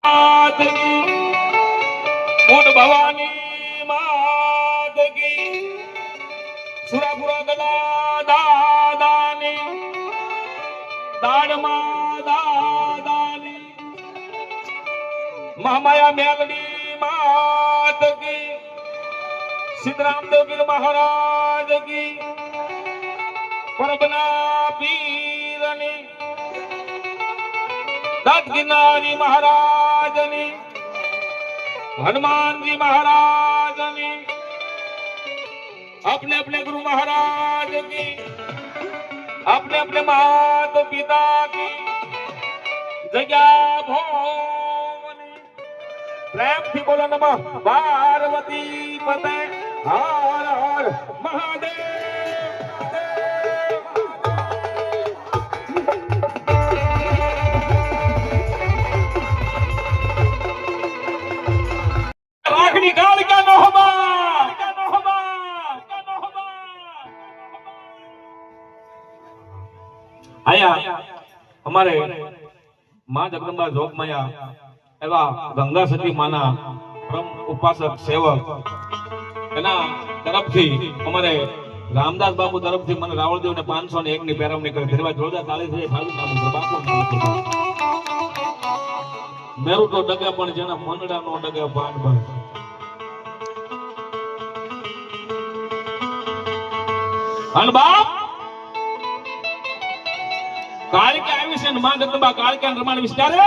मात की मोट भवानी मात की सुरापुरा गला दादानी दाड़मा दादानी महामाया मेलडी मात की सिद्धराम देवगिर महाराज की परबना पीरनी दत्त गिरनारी महाराजनी हनुमान जी महाराजनी अपने अपने गुरु महाराज की अपने अपने माता पिता की जगह भोवनी प्रेम थी बोलो नमः पार्वती पते हर हर महादेव निकाल का नोहबा आया हमारे मां जगदंबा जोग माया एवं गंगा सती माना परम उपासक सेवक एना तरफथी हमारे रामदास बाबू तरफथी मन रावळदेव ने 501 ની પેરવણી કરી ધન્યવાદ જોરદાર તાળી થી ખાલી નામ બાપુ મેરુ તો ડગે પણ જેના મનડા નો ડગે ભાન ભાન અન બાપ કાળકે આવી છે ને માં જગદંબા કાળકે રમાણ વિસ્તારે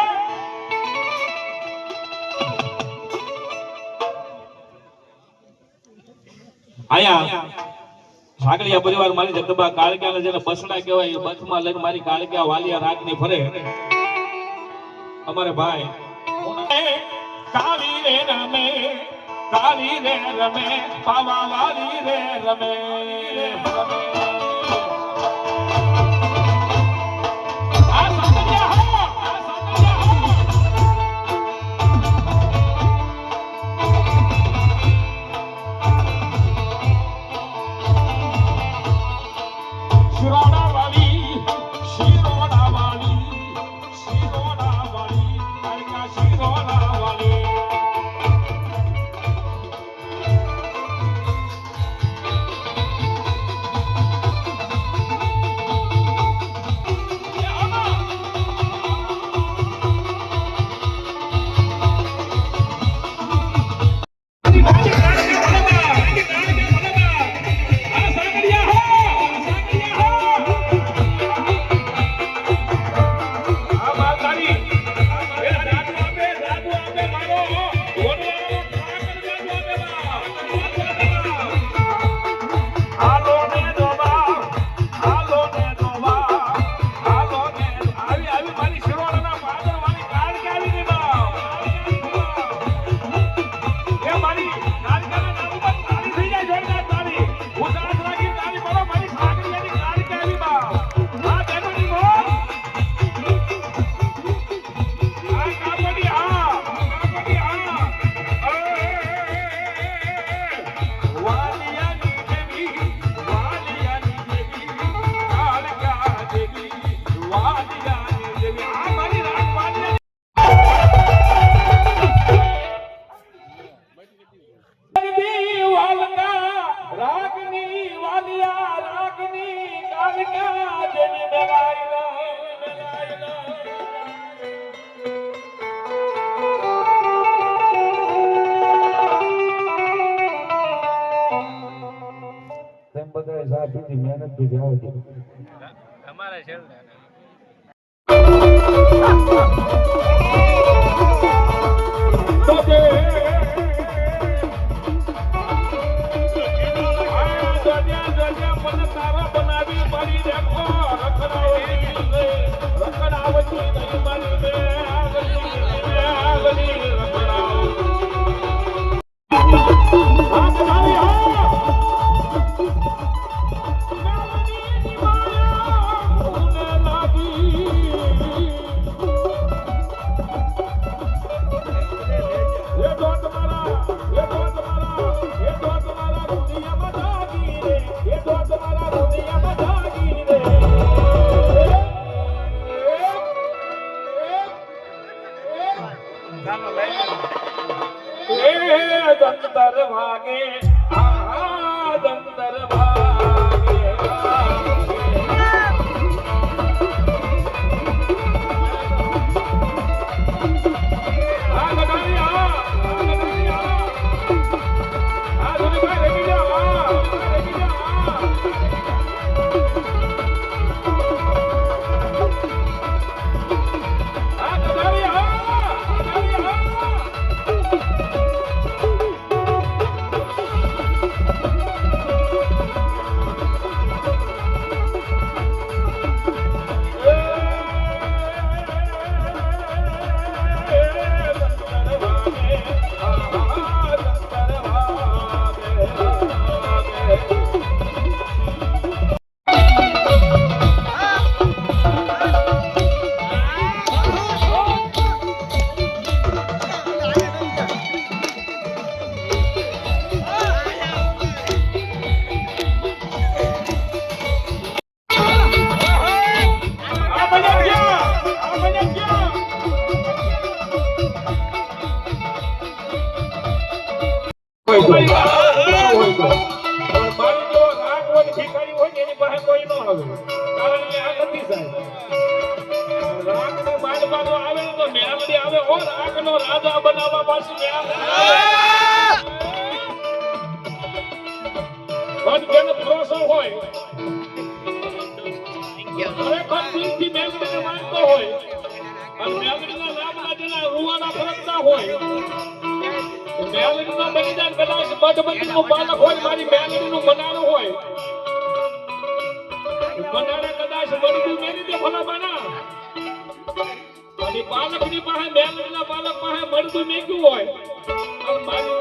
આયા સાગરિયા પરિવાર મારી જગદંબા કાળકે જેને બસડા કહેવાય એ બસમાં લઈને મારી કાળકે વાલિયા રાજની ફરે અમારે ભાઈ કાળી રે રમે પાવા વાલી રે રમે मेहनत भी जाओ हमारा चल એ દંતર ભાગે આ દંતર ભાગે રાજા બનાવવા પાછી ભરોસો હોય ખરેખર દિલથી મેલડીને માનતો હોય અને મેલડીના નામના જેના રૂવાના ફરકતા હોય મેલડીનો બલિદાન કદાચ બદબંધીનું બાળક હોય મારી મેલડીનું મનારું હોય મનારે કદાચ બળદું મેરી દે ભલા બના અને બાળકની પાસે મેલડીના બાળક પાસે બળદું મેક્યું હોય અને મારી